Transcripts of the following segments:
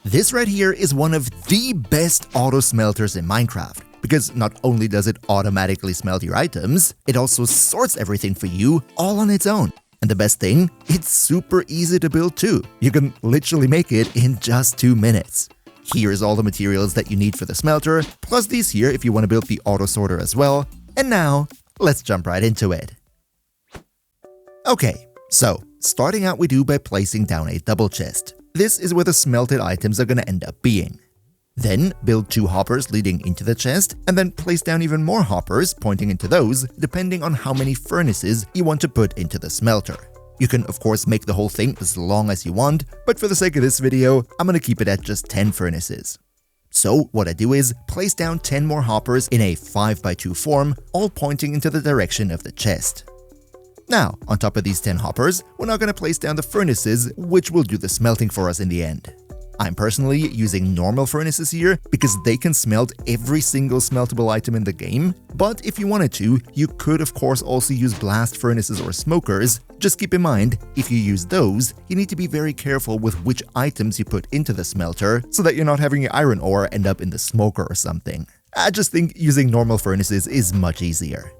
This right here is one of the best auto smelters in Minecraft, because not only does it automatically smelt your items, it also sorts everything for you all on its own. And the best thing, it's super easy to build too. You can literally make it in just 2 minutes. Here's all the materials that you need for the smelter, plus these here if you want to build the auto sorter as well. And now, let's jump right into it. Okay, so starting out we do by placing down a double chest. This is where the smelted items are going to end up being. Then build 2 hoppers leading into the chest, and then place down even more hoppers pointing into those, depending on how many furnaces you want to put into the smelter. You can of course make the whole thing as long as you want, but for the sake of this video, I'm going to keep it at just 10 furnaces. So what I do is place down 10 more hoppers in a 5x2 form, all pointing into the direction of the chest. Now, on top of these 10 hoppers, we're now going to place down the furnaces, which will do the smelting for us in the end. I'm personally using normal furnaces here because they can smelt every single smeltable item in the game, but if you wanted to, you could of course also use blast furnaces or smokers. Just keep in mind, if you use those, you need to be very careful with which items you put into the smelter so that you're not having your iron ore end up in the smoker or something. I just think using normal furnaces is much easier.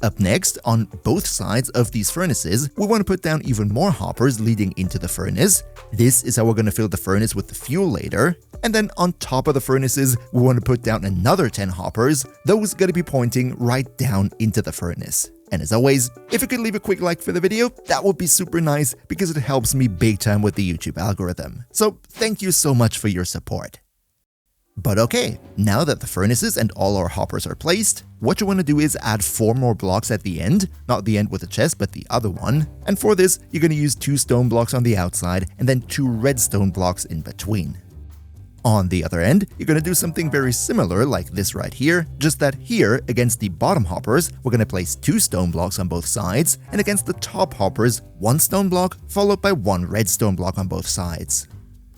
Up next, on both sides of these furnaces, we want to put down even more hoppers leading into the furnace. This is how we're going to fill the furnace with the fuel later. And then on top of the furnaces, we want to put down another 10 hoppers. Those got to be pointing right down into the furnace. And as always, if you could leave a quick like for the video, that would be super nice because it helps me big time with the YouTube algorithm. So thank you so much for your support. But okay, now that the furnaces and all our hoppers are placed, what you want to do is add 4 more blocks at the end, not the end with the chest, but the other one. And for this, you're going to use 2 stone blocks on the outside and then 2 redstone blocks in between. On the other end, you're going to do something very similar like this right here, just that here, against the bottom hoppers, we're going to place 2 stone blocks on both sides, and against the top hoppers, 1 stone block followed by 1 redstone block on both sides.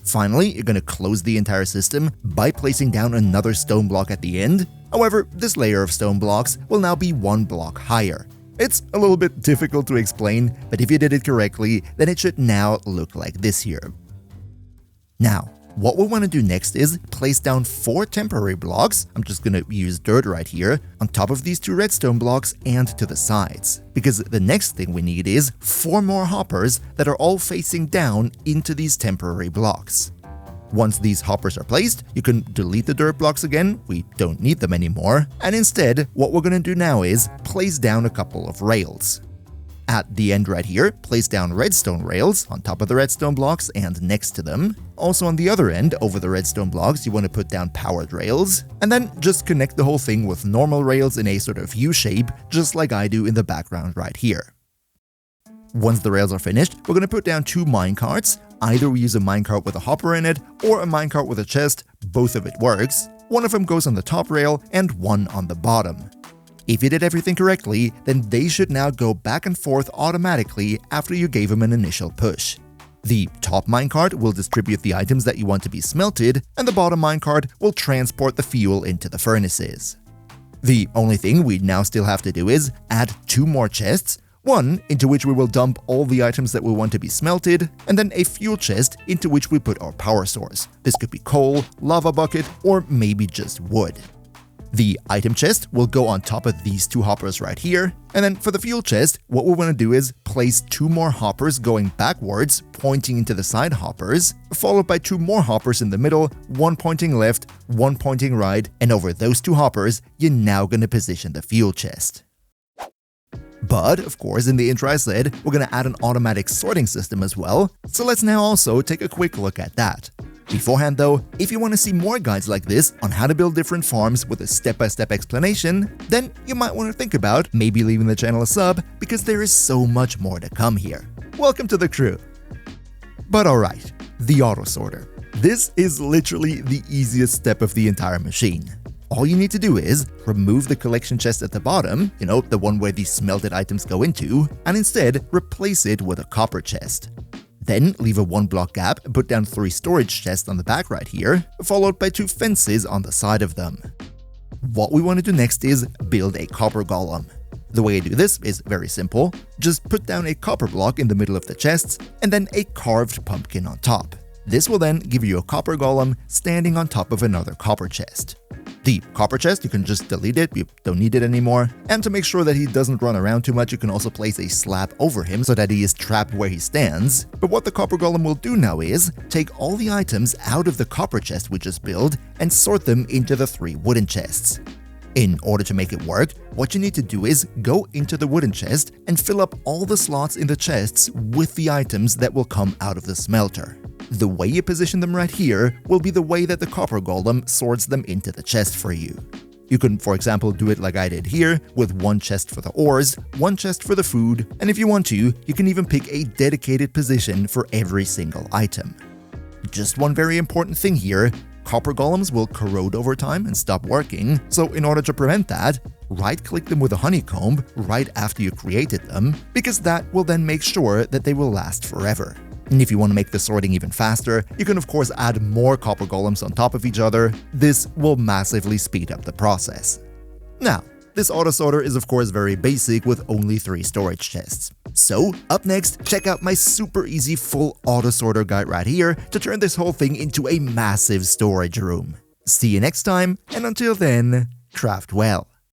Finally, you're going to close the entire system by placing down another stone block at the end. However, this layer of stone blocks will now be 1 block higher. It's a little bit difficult to explain, but if you did it correctly, then it should now look like this here. Now, what we want to do next is place down 4 temporary blocks, I'm just going to use dirt right here, on top of these 2 redstone blocks and to the sides. Because the next thing we need is 4 more hoppers that are all facing down into these temporary blocks. Once these hoppers are placed, you can delete the dirt blocks again, we don't need them anymore, and instead, what we're going to do now is place down a couple of rails. At the end right here, place down redstone rails on top of the redstone blocks and next to them. Also on the other end, over the redstone blocks, you want to put down powered rails, and then just connect the whole thing with normal rails in a sort of U shape, just like I do in the background right here. Once the rails are finished, we're going to put down 2 minecarts. Either we use a minecart with a hopper in it, or a minecart with a chest, both of it works. One of them goes on the top rail, and one on the bottom. If you did everything correctly, then they should now go back and forth automatically after you gave them an initial push. The top minecart will distribute the items that you want to be smelted, and the bottom minecart will transport the fuel into the furnaces. The only thing we now still have to do is add 2 more chests, one into which we will dump all the items that we want to be smelted, and then a fuel chest into which we put our power source. This could be coal, lava bucket, or maybe just wood. The item chest will go on top of these 2 hoppers right here, and then for the fuel chest, what we want to do is place 2 more hoppers going backwards, pointing into the side hoppers, followed by 2 more hoppers in the middle, 1 pointing left, 1 pointing right, and over those 2 hoppers, you're now going to position the fuel chest. But, of course, in the intro I said, we're going to add an automatic sorting system as well, so let's now also take a quick look at that. Beforehand though, if you want to see more guides like this on how to build different farms with a step-by-step explanation, then you might want to think about maybe leaving the channel a sub because there is so much more to come here. Welcome to the crew! But alright, the auto sorter. This is literally the easiest step of the entire machine. All you need to do is remove the collection chest at the bottom, the one where the smelted items go into, and instead replace it with a copper chest. Then leave a 1 block gap and put down 3 storage chests on the back right here, followed by 2 fences on the side of them. What we want to do next is build a copper golem. The way I do this is very simple. Just put down a copper block in the middle of the chests and then a carved pumpkin on top. This will then give you a copper golem standing on top of another copper chest. The copper chest, you can just delete it, you don't need it anymore. And to make sure that he doesn't run around too much, you can also place a slab over him so that he is trapped where he stands. But what the copper golem will do now is take all the items out of the copper chest we just built and sort them into the 3 wooden chests. In order to make it work, what you need to do is go into the wooden chest and fill up all the slots in the chests with the items that will come out of the smelter. The way you position them right here will be the way that the copper golem sorts them into the chest for you. You can, for example, do it like I did here, with 1 chest for the ores, 1 chest for the food, and if you want to, you can even pick a dedicated position for every single item. Just one very important thing here, copper golems will corrode over time and stop working, so in order to prevent that, right-click them with a honeycomb right after you created them, because that will then make sure that they will last forever. And if you want to make the sorting even faster, you can of course add more copper golems on top of each other. This will massively speed up the process. Now, this auto sorter is of course very basic with only 3 storage chests. So, up next, check out my super easy full auto sorter guide right here to turn this whole thing into a massive storage room. See you next time, and until then, craft well.